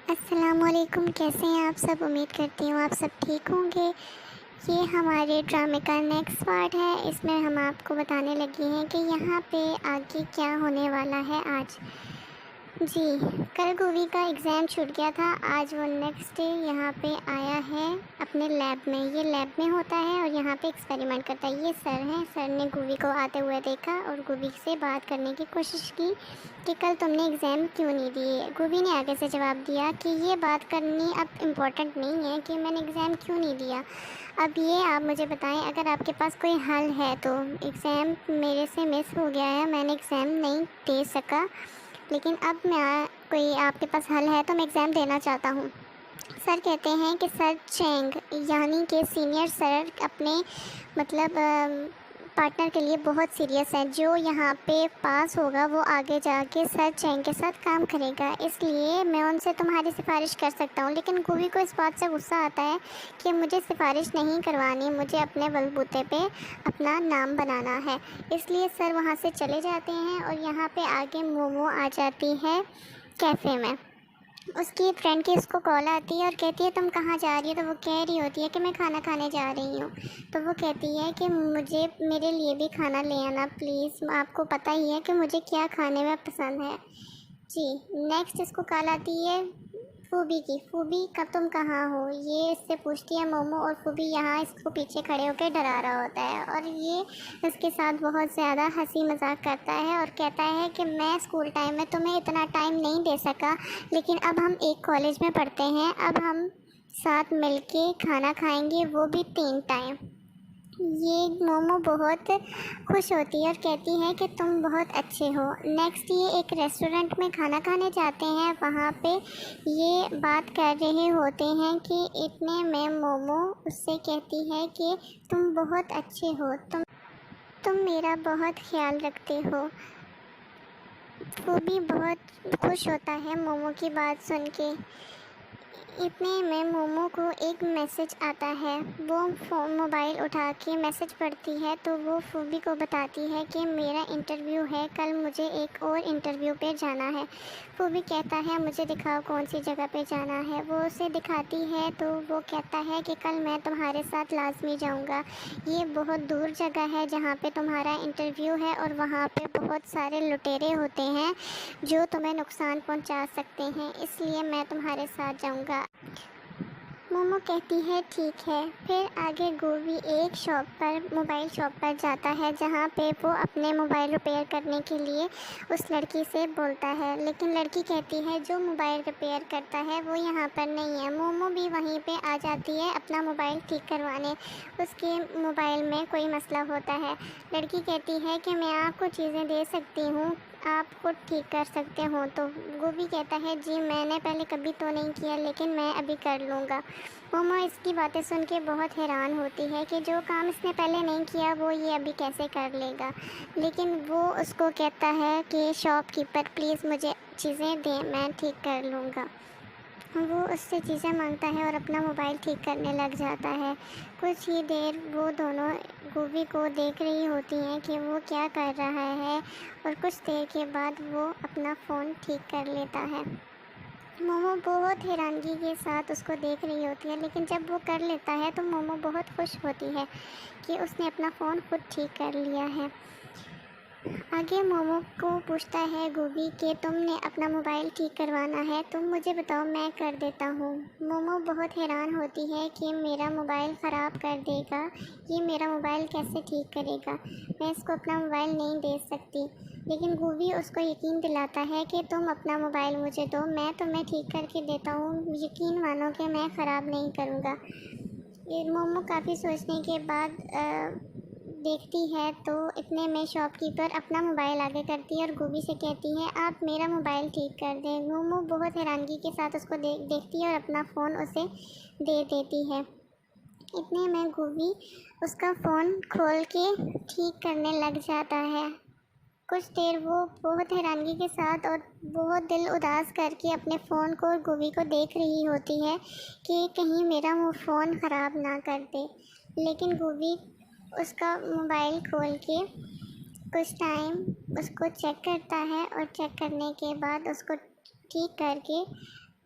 अस्सलामुअलैकुम, कैसे हैं आप सब। उम्मीद करती हूँ आप सब ठीक होंगे। ये हमारे ड्रामे का नेक्स्ट पार्ट है। इसमें हम आपको बताने लगे हैं कि यहाँ पे आगे क्या होने वाला है आज। जी, कल गोवी का एग्ज़ाम छूट गया था। आज वो नेक्स्ट डे यहाँ पे आया है अपने लैब में। ये लैब में होता है और यहाँ पे एक्सपेरिमेंट करता है। ये सर हैं। सर ने गोवी को आते हुए देखा और गोवी से बात करने की कोशिश की कि कल तुमने एग्ज़ाम क्यों नहीं दिए। गोवी ने आगे से जवाब दिया कि ये बात करनी अब इम्पोर्टेंट नहीं है कि मैंने एग्ज़ाम क्यों नहीं दिया। अब ये आप मुझे बताएं, अगर आपके पास कोई हल है तो। एग्ज़ाम मेरे से मिस हो गया है, मैंने एग्ज़ाम नहीं दे सका, लेकिन अब मैं कोई आपके पास हल है तो मैं एग्ज़ाम देना चाहता हूँ। सर कहते हैं कि सर चेंग यानी कि सीनियर सर अपने मतलब पार्टनर के लिए बहुत सीरियस है। जो यहाँ पे पास होगा वो आगे जाके सर चेंग के साथ काम करेगा, इसलिए मैं उनसे तुम्हारी सिफारिश कर सकता हूँ। लेकिन गोवी को इस बात से गुस्सा आता है कि मुझे सिफारिश नहीं करवानी, मुझे अपने बलबूते पे अपना नाम बनाना है। इसलिए सर वहाँ से चले जाते हैं और यहाँ पे आगे मोमो आ जाती है कैफ़े में। उसकी फ्रेंड की उसको कॉल आती है और कहती है तुम कहाँ जा रही हो। तो वो कह रही होती है कि मैं खाना खाने जा रही हूँ। तो वो कहती है कि मुझे मेरे लिए भी खाना ले आना प्लीज़, आपको पता ही है कि मुझे क्या खाने में पसंद है। जी, नेक्स्ट इसको कॉल आती है फूबी की। फूबी कब तुम कहाँ हो, ये इससे पूछती है मोमो। और फूबी यहाँ इसको पीछे खड़े होकर डरा रहा होता है और ये इसके साथ बहुत ज़्यादा हंसी मजाक करता है और कहता है कि मैं स्कूल टाइम में तुम्हें इतना टाइम नहीं दे सका, लेकिन अब हम एक कॉलेज में पढ़ते हैं, अब हम साथ मिलके खाना खाएंगे, वो भी 3 टाइम। ये मोमो बहुत खुश होती है और कहती है कि तुम बहुत अच्छे हो। नेक्स्ट ये एक रेस्टोरेंट में खाना खाने जाते हैं। वहाँ पे ये बात कर रहे होते हैं कि इतने में मोमो उससे कहती है कि तुम बहुत अच्छे हो, तुम मेरा बहुत ख्याल रखते हो। वो भी बहुत खुश होता है मोमो की बात सुन के। इतने में मोमो को एक मैसेज आता है। वो फ़ोन मोबाइल उठा के मैसेज पढ़ती है तो वो फूबी को बताती है कि मेरा इंटरव्यू है, कल मुझे एक और इंटरव्यू पे जाना है। फूबी कहता है मुझे दिखाओ कौन सी जगह पे जाना है। वो उसे दिखाती है तो वो कहता है कि कल मैं तुम्हारे साथ लाजमी जाऊंगा। ये बहुत दूर जगह है जहाँ पे तुम्हारा इंटरव्यू है और वहाँ पे बहुत सारे लुटेरे होते हैं जो तुम्हें नुकसान पहुँचा सकते हैं, इसलिए मैं तुम्हारे साथ जाऊँगा। मोमो कहती है ठीक है। फिर आगे गोवी एक शॉप पर मोबाइल शॉप पर जाता है जहाँ पे वो अपने मोबाइल रिपेयर करने के लिए उस लड़की से बोलता है, लेकिन लड़की कहती है जो मोबाइल रिपेयर करता है वो यहाँ पर नहीं है। मोमो भी वहीं पे आ जाती है अपना मोबाइल ठीक करवाने। उसके मोबाइल में कोई मसला होता है। लड़की कहती है कि मैं आपको चीज़ें दे सकती हूँ, आप खुद ठीक कर सकते हो। तो गोभी कहता है जी मैंने पहले कभी तो नहीं किया, लेकिन मैं अभी कर लूँगा। मोमो इसकी बातें सुन के बहुत हैरान होती है कि जो काम इसने पहले नहीं किया वो ये अभी कैसे कर लेगा। लेकिन वो उसको कहता है कि शॉपकीपर प्लीज़ मुझे चीज़ें दें, मैं ठीक कर लूँगा। वो उससे चीज़ें मांगता है और अपना मोबाइल ठीक करने लग जाता है। कुछ ही देर वो दोनों गोभी को देख रही होती हैं कि वो क्या कर रहा है और कुछ देर के बाद वो अपना फ़ोन ठीक कर लेता है। मोमो बहुत हैरानगी के साथ उसको देख रही होती है, लेकिन जब वो कर लेता है तो मोमो बहुत खुश होती है कि उसने अपना फ़ोन खुद ठीक कर लिया है। आगे मोमो को पूछता है गोभी कि तुमने अपना मोबाइल ठीक करवाना है, तुम मुझे बताओ मैं कर देता हूँ। मोमो बहुत हैरान होती है कि मेरा मोबाइल ख़राब कर देगा, ये मेरा मोबाइल कैसे ठीक करेगा, मैं इसको अपना मोबाइल नहीं दे सकती। लेकिन गोभी उसको यकीन दिलाता है कि तुम अपना मोबाइल मुझे दो, मैं तुम्हें ठीक करके देता हूँ, यकीन मानो कि मैं ख़राब नहीं करूँगा। ये मोमो काफ़ी सोचने के बाद देखती है तो इतने में शॉपकीपर अपना मोबाइल आगे करती है और गोभी से कहती है आप मेरा मोबाइल ठीक कर दें। मोमो बहुत हैरानगी के साथ उसको देखती है और अपना फ़ोन उसे दे देती है। इतने में गोभी उसका फ़ोन खोल के ठीक करने लग जाता है। कुछ देर वो बहुत हैरानगी के साथ और बहुत दिल उदास करके अपने फ़ोन को और गोभी को देख रही होती है कि कहीं मेरा वो फ़ोन ख़राब ना कर दे। लेकिन गोभी उसका मोबाइल खोल के कुछ टाइम उसको चेक करता है और चेक करने के बाद उसको ठीक करके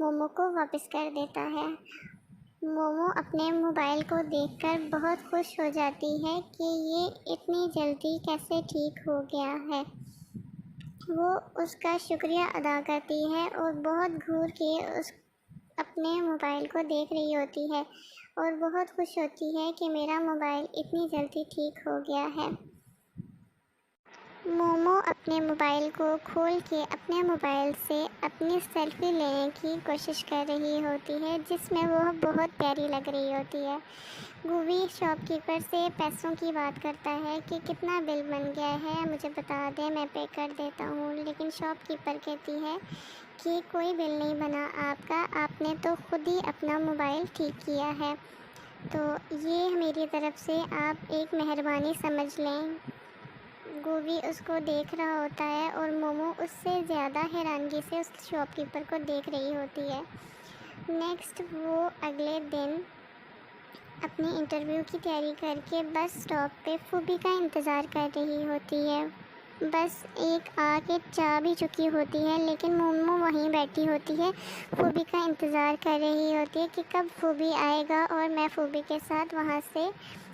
मोमो को वापस कर देता है। मोमो अपने मोबाइल को देखकर बहुत खुश हो जाती है कि ये इतनी जल्दी कैसे ठीक हो गया है। वो उसका शुक्रिया अदा करती है और बहुत घूर के उस अपने मोबाइल को देख रही होती है और बहुत खुश होती है कि मेरा मोबाइल इतनी जल्दी ठीक हो गया है। मोमो अपने मोबाइल को खोल के अपने मोबाइल से अपनी सेल्फ़ी लेने की कोशिश कर रही होती है, जिसमें वह बहुत प्यारी लग रही होती है। गूवी शॉपकीपर से पैसों की बात करता है कि कितना बिल बन गया है, मुझे बता दें, मैं पे कर देता हूँ। लेकिन शॉपकीपर कहती है कि कोई बिल नहीं बना आपका, आपने तो खुद ही अपना मोबाइल ठीक किया है, तो ये मेरी तरफ़ से आप एक मेहरबानी समझ लें। गोभी उसको देख रहा होता है और मोमो उससे ज़्यादा हैरानगी से उस शॉपकीपर को देख रही होती है। नेक्स्ट वो अगले दिन अपनी इंटरव्यू की तैयारी करके बस स्टॉप पे फूबी का इंतज़ार कर रही होती है। बस एक आके जा भी चुकी होती है, लेकिन मोमो वहीं बैठी होती है, फूबी का इंतज़ार कर रही होती है कि कब फूबी आएगा और मैं फूबी के साथ वहाँ से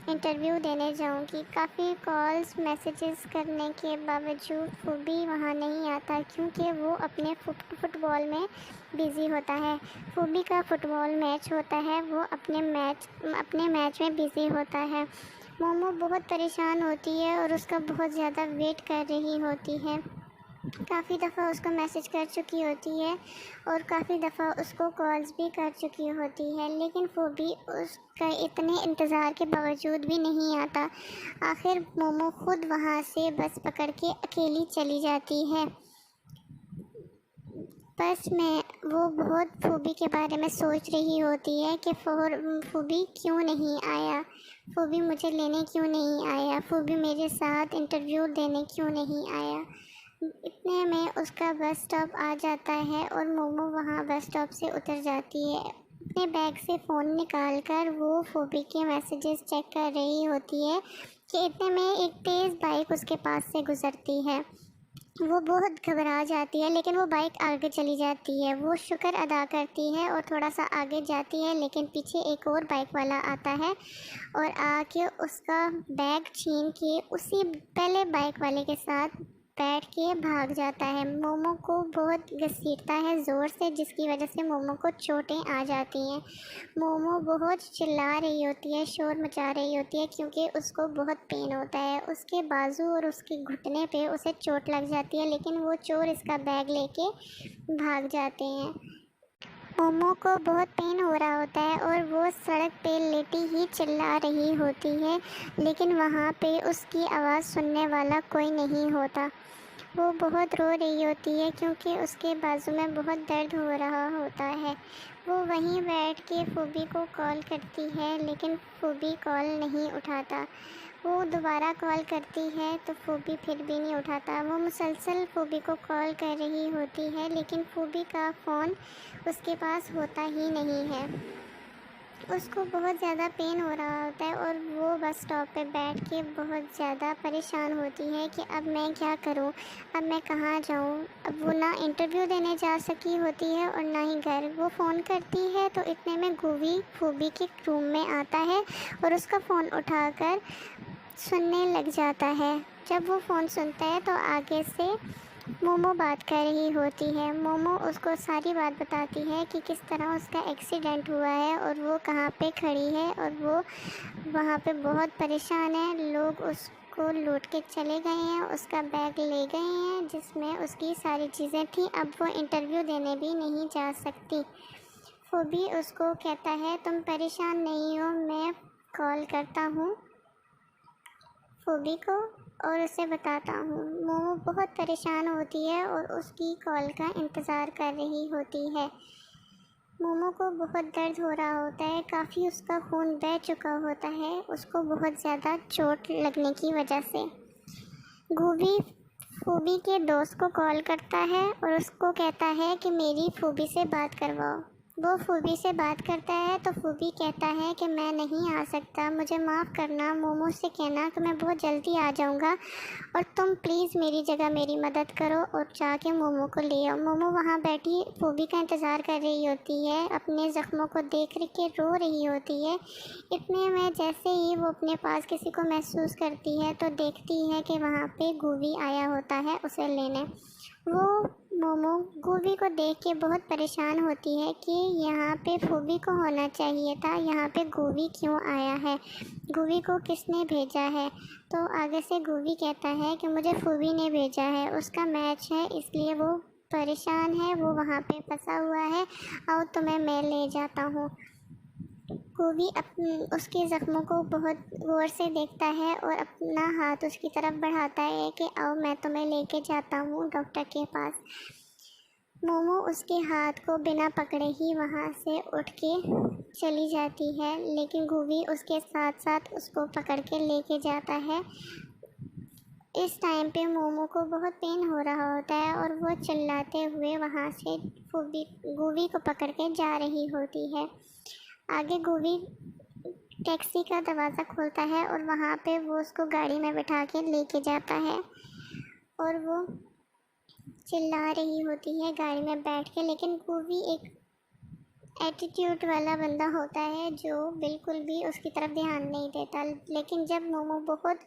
इंटरव्यू देने जाऊंगी। काफ़ी कॉल्स मैसेजेस करने के बावजूद फूबी वहाँ नहीं आता, क्योंकि वो अपने फुटबॉल में बिज़ी होता है। फूबी का फुटबॉल मैच होता है, वो अपने मैच में बिज़ी होता है। मोमो बहुत परेशान होती है और उसका बहुत ज़्यादा वेट कर रही होती है। काफ़ी दफ़ा उसको मैसेज कर चुकी होती है और काफ़ी दफ़ा उसको कॉल्स भी कर चुकी होती है, लेकिन वो भी उसका इतने इंतज़ार के बावजूद भी नहीं आता। आखिर मोमो खुद वहाँ से बस पकड़ के अकेली चली जाती है। बस में वो बहुत फूबी के बारे में सोच रही होती है कि फूबी क्यों नहीं आया, फूबी मुझे लेने क्यों नहीं आया, फूबी मेरे साथ इंटरव्यू देने क्यों नहीं आया। इतने में उसका बस स्टॉप आ जाता है और मोमो वहाँ बस स्टॉप से उतर जाती है। अपने बैग से फ़ोन निकाल कर वो फूबी के मैसेजेस चेक कर रही होती है कि इतने में एक तेज़ बाइक उसके पास से गुज़रती है। वो बहुत घबरा जाती है, लेकिन वो बाइक आगे चली जाती है। वो शुक्र अदा करती है और थोड़ा सा आगे जाती है, लेकिन पीछे एक और बाइक वाला आता है और आके उसका बैग छीन के उसी पहले बाइक वाले के साथ बैठ के भाग जाता है। मोमो को बहुत घसीटता है ज़ोर से, जिसकी वजह से मोमो को चोटें आ जाती हैं। मोमो बहुत चिल्ला रही होती है, शोर मचा रही होती है, क्योंकि उसको बहुत पेन होता है। उसके बाजू और उसके घुटने पे उसे चोट लग जाती है, लेकिन वो चोर इसका बैग लेके भाग जाते हैं। मोमो को बहुत पेन हो रहा होता है और वो सड़क पे लेटी ही चिल्ला रही होती है, लेकिन वहाँ पे उसकी आवाज़ सुनने वाला कोई नहीं होता। वो बहुत रो रही होती है क्योंकि उसके बाजू में बहुत दर्द हो रहा होता है। वो वहीं बैठ के फूबी को कॉल करती है, लेकिन फूबी कॉल नहीं उठाता। वो दोबारा कॉल करती है तो फूबी फिर भी नहीं उठाता। वो मुसलसल फूबी को कॉल कर रही होती है, लेकिन फूबी का फ़ोन उसके पास होता ही नहीं है। उसको बहुत ज़्यादा पेन हो रहा होता है और वो बस स्टॉप पे बैठ के बहुत ज़्यादा परेशान होती है कि अब मैं क्या करूं, अब मैं कहाँ जाऊं। अब वो ना इंटरव्यू देने जा सकी होती है और ना ही घर। वो फ़ोन करती है तो इतने में गूवी फूबी के रूम में आता है और उसका फ़ोन उठाकर सुनने लग जाता है। जब वो फ़ोन सुनता है तो आगे से मोमो बात कर रही होती है। मोमो उसको सारी बात बताती है कि किस तरह उसका एक्सीडेंट हुआ है और वो कहाँ पे खड़ी है और वो वहाँ पे बहुत परेशान है। लोग उसको लूट के चले गए हैं, उसका बैग ले गए हैं जिसमें उसकी सारी चीज़ें थी। अब वो इंटरव्यू देने भी नहीं जा सकती। फूबी उसको कहता है तुम परेशान नहीं हो, मैं कॉल करता हूँ फूबी को और उसे बताता हूँ। मोमो बहुत परेशान होती है और उसकी कॉल का इंतज़ार कर रही होती है। मोमो को बहुत दर्द हो रहा होता है, काफ़ी उसका खून बह चुका होता है, उसको बहुत ज़्यादा चोट लगने की वजह से। गूवी फूबी के दोस्त को कॉल करता है और उसको कहता है कि मेरी फूबी से बात करवाओ। वो फूबी से बात करता है तो फूबी कहता है कि मैं नहीं आ सकता, मुझे माफ़ करना, मोमो से कहना कि मैं बहुत जल्दी आ जाऊंगा और तुम प्लीज़ मेरी जगह मेरी मदद करो और जाके मोमो को ले आओ। मोमो वहाँ बैठी फूबी का इंतज़ार कर रही होती है, अपने ज़ख्मों को देख के रो रही होती है। इतने में जैसे ही वो अपने पास किसी को महसूस करती है तो देखती है कि वहाँ पे गूवी आया होता है उसे लेने। वो मोमो गूवी को देख के बहुत परेशान होती है कि यहाँ पे फूबी को होना चाहिए था, यहाँ पे गूवी क्यों आया है, गूवी को किसने भेजा है। तो आगे से गूवी कहता है कि मुझे फूबी ने भेजा है, उसका मैच है इसलिए वो परेशान है, वो वहाँ पे फंसा हुआ है, आओ तुम्हें मैं ले जाता हूँ। गोभी उसके ज़ख्मों को बहुत गौर से देखता है और अपना हाथ उसकी तरफ बढ़ाता है कि आओ मैं तुम्हें लेके जाता हूँ डॉक्टर के पास। मोमो उसके हाथ को बिना पकड़े ही वहाँ से उठ के चली जाती है, लेकिन गोभी उसके साथ साथ उसको पकड़ के लेके जाता है। इस टाइम पे मोमो को बहुत पेन हो रहा होता है और वो चिल्लाते हुए वहाँ से गोभी को पकड़ के जा रही होती है। आगे गोभी टैक्सी का दरवाज़ा खोलता है और वहाँ पे वो उसको गाड़ी में बिठा के लेके जाता है और वो चिल्ला रही होती है गाड़ी में बैठ के। लेकिन गोभी एक एटीट्यूड वाला बंदा होता है जो बिल्कुल भी उसकी तरफ ध्यान नहीं देता। लेकिन जब मोमो बहुत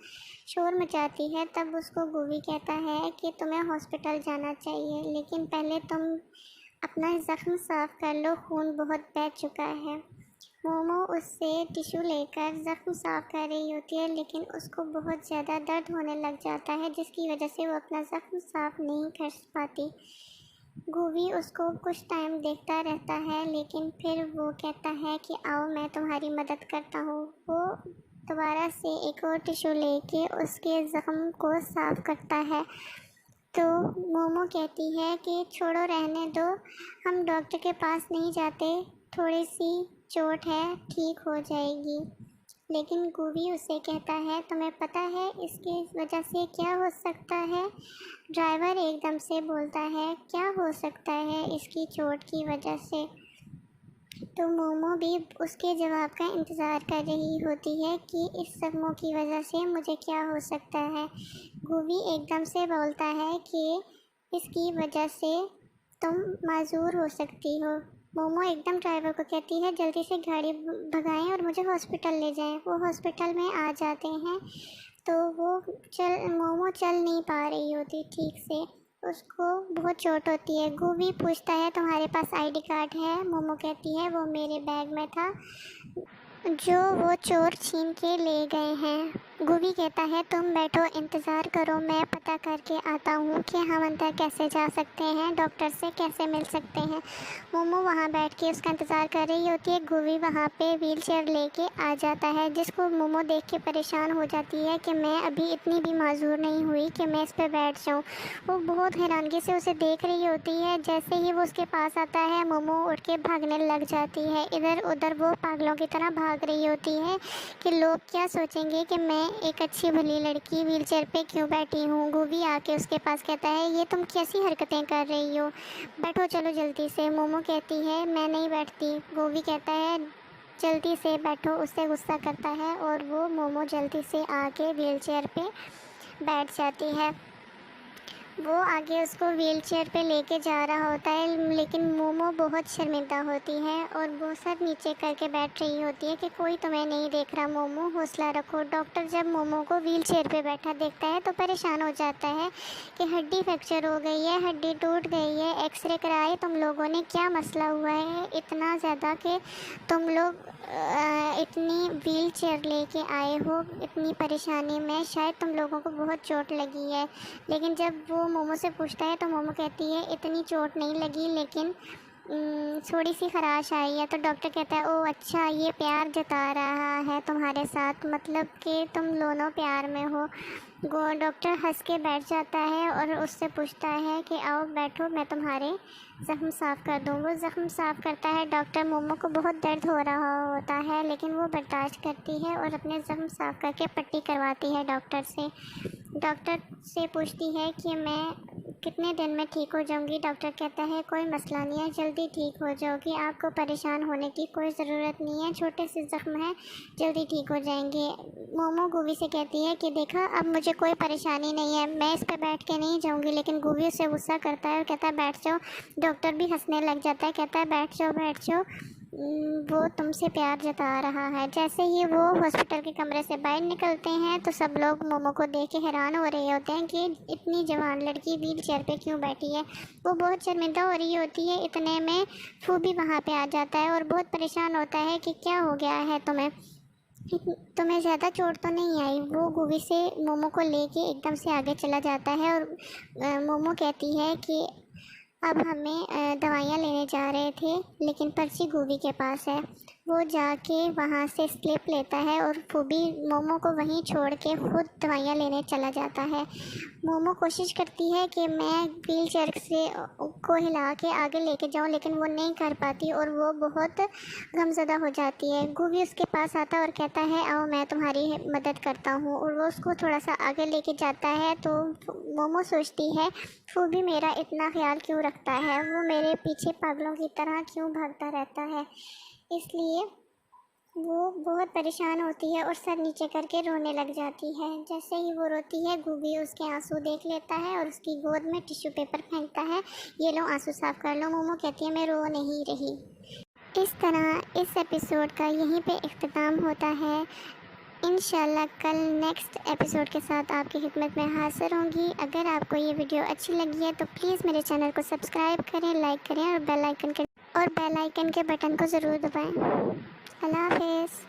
शोर मचाती है तब उसको गोभी कहता है कि तुम्हें हॉस्पिटल जाना चाहिए, लेकिन पहले तुम अपना ज़ख्म साफ़ कर लो, खून बहुत बह चुका है। मोमो उससे टिश्यू लेकर ज़ख्म साफ़ कर रही होती है, लेकिन उसको बहुत ज़्यादा दर्द होने लग जाता है जिसकी वजह से वो अपना ज़ख्म साफ़ नहीं कर पाती। गोभी उसको कुछ टाइम देखता रहता है, लेकिन फिर वो कहता है कि आओ मैं तुम्हारी मदद करता हूँ। वो दोबारा से एक और टिश्यू लेके उसके ज़ख्म को साफ़ करता है। तो मोमो कहती है कि छोड़ो रहने दो, हम डॉक्टर के पास नहीं जाते, थोड़ी सी चोट है, ठीक हो जाएगी। लेकिन गोभी उसे कहता है तुम्हें पता है इसकी वजह से क्या हो सकता है। ड्राइवर एकदम से बोलता है क्या हो सकता है इसकी चोट की वजह से। तो मोमो भी उसके जवाब का इंतज़ार कर रही होती है कि इस जख्मों की वजह से मुझे क्या हो सकता है। गोभी एकदम से बोलता है कि इसकी वजह से तुम माजूर हो सकती हो। मोमो एकदम ड्राइवर को कहती है जल्दी से गाड़ी भगाएं और मुझे हॉस्पिटल ले जाएं। वो हॉस्पिटल में आ जाते हैं तो मोमो चल नहीं पा रही होती ठीक से, उसको बहुत चोट होती है। गोभी पूछता है तुम्हारे पास आईडी कार्ड है। मोमो कहती है वो मेरे बैग में था जो वो चोर छीन के ले गए हैं। गोभी कहता है तुम बैठो, इंतज़ार करो, मैं पता करके आता हूँ कि हम अंदर कैसे जा सकते हैं, डॉक्टर से कैसे मिल सकते हैं। मोमो वहाँ बैठ के उसका इंतज़ार कर रही होती है। गोभी वहाँ पे व्हीलचेयर लेके आ जाता है, जिसको मोमो देख के परेशान हो जाती है कि मैं अभी इतनी भी माजूर नहीं हुई कि मैं इस पर बैठ जाऊँ। वो बहुत हैरानगी से उसे देख रही होती है। जैसे ही वो उसके पास आता है मोमो उठ के भागने लग जाती है। इधर उधर वो पागलों की तरह भाग रही होती है कि लोग क्या सोचेंगे कि मैं एक अच्छी भली लड़की व्हीलचेयर पे क्यों बैठी हूँ। गोभी आके उसके पास कहता है ये तुम कैसी हरकतें कर रही हो, बैठो चलो जल्दी से। मोमो कहती है मैं नहीं बैठती। गोभी कहता है जल्दी से बैठो, उससे गुस्सा करता है और वो मोमो जल्दी से आके व्हीलचेयर पे बैठ जाती है। वो आगे उसको व्हीलचेयर पे लेके जा रहा होता है, लेकिन मोमो बहुत शर्मिंदा होती है और वो सर नीचे करके बैठ रही होती है कि कोई तुम्हें नहीं देख रहा, मोमो हौसला रखो। डॉक्टर जब मोमो को व्हीलचेयर पे बैठा देखता है तो परेशान हो जाता है कि हड्डी फ्रैक्चर हो गई है, हड्डी टूट गई है, एक्सरे कराए तुम लोगों ने, क्या मसला हुआ है इतना ज़्यादा कि तुम लोग इतनी व्हीलचेयर लेके आए हो इतनी परेशानी में, शायद तुम लोगों को बहुत चोट लगी है। लेकिन जब वो मोमो से पूछता है तो मोमो कहती है इतनी चोट नहीं लगी, लेकिन थोड़ी सी खराश आई है। तो डॉक्टर कहता है ओ अच्छा, ये प्यार जता रहा है तुम्हारे साथ, मतलब कि तुम दोनों प्यार में हो। डॉक्टर हंस के बैठ जाता है और उससे पूछता है कि आओ बैठो, मैं तुम्हारे ज़ख्म साफ़ कर दूँ। वो ज़ख्म साफ़ करता है। डॉक्टर मोमो को बहुत दर्द हो रहा होता है, लेकिन वो बर्दाश्त करती है और अपने ज़ख्म साफ़ करके पट्टी करवाती है डॉक्टर से। डॉक्टर से पूछती है कि मैं कितने दिन में ठीक हो जाऊंगी। डॉक्टर कहता है कोई मसला नहीं है, जल्दी ठीक हो जाओगी, आपको परेशान होने की कोई ज़रूरत नहीं है, छोटे से ज़ख्म है, जल्दी ठीक हो जाएंगे। मोमो गूवी से कहती है कि देखा अब मुझे कोई परेशानी नहीं है, मैं इस पर बैठ के नहीं जाऊँगी। लेकिन गूवी उससे गुस्सा करता है और कहता है बैठ जाओ। डॉक्टर भी हंसने लग जाता है, कहता है बैठ जाओ बैठ जाओ, वो तुमसे प्यार जता रहा है। जैसे ही वो हॉस्पिटल के कमरे से बाहर निकलते हैं तो सब लोग मोमो को देख के हैरान हो रहे होते हैं कि इतनी जवान लड़की व्हील चेयर पर क्यों बैठी है। वो बहुत शर्मिंदा हो रही होती है। इतने में फू भी वहाँ पे आ जाता है और बहुत परेशान होता है कि क्या हो गया है तुम्हें ज़्यादा चोट तो नहीं आई। वो गूवी से मोमो को लेके एकदम से आगे चला जाता है और मोमो कहती है कि अब हमें दवाइयाँ लेने जा रहे थे लेकिन पर्ची गूवी के पास है। वो जाके वहाँ से स्लिप लेता है और फूबी मोमो को वहीं छोड़ के खुद दवाइयाँ लेने चला जाता है। मोमो कोशिश करती है कि मैं व्हील चेयर से को हिला के आगे लेके जाऊँ, लेकिन वो नहीं कर पाती और वो बहुत गमज़दा हो जाती है। गूवी उसके पास आता है और कहता है आओ मैं तुम्हारी मदद करता हूँ, और वो उसको थोड़ा सा आगे लेके जाता है। तो मोमो सोचती है फूबी मेरा इतना ख्याल क्यों रखता है, वो मेरे पीछे पागलों की तरह क्यों भागता रहता है। इसलिए वो बहुत परेशान होती है और सर नीचे करके रोने लग जाती है। जैसे ही वो रोती है गूवी उसके आंसू देख लेता है और उसकी गोद में टिश्यू पेपर फेंकता है, ये लो आंसू साफ कर लो। मोमो कहती है मैं रो नहीं रही। इस तरह इस एपिसोड का यहीं पे इख्तिताम होता है। इंशाल्लाह कल नेक्स्ट एपिसोड के साथ आपकी खिदमत में हाज़िर होंगी। अगर आपको ये वीडियो अच्छी लगी है तो प्लीज़ मेरे चैनल को सब्सक्राइब करें, लाइक करें और बेल आइकन के बटन को ज़रूर दबाएं। अल्लाह हाफ़िज़।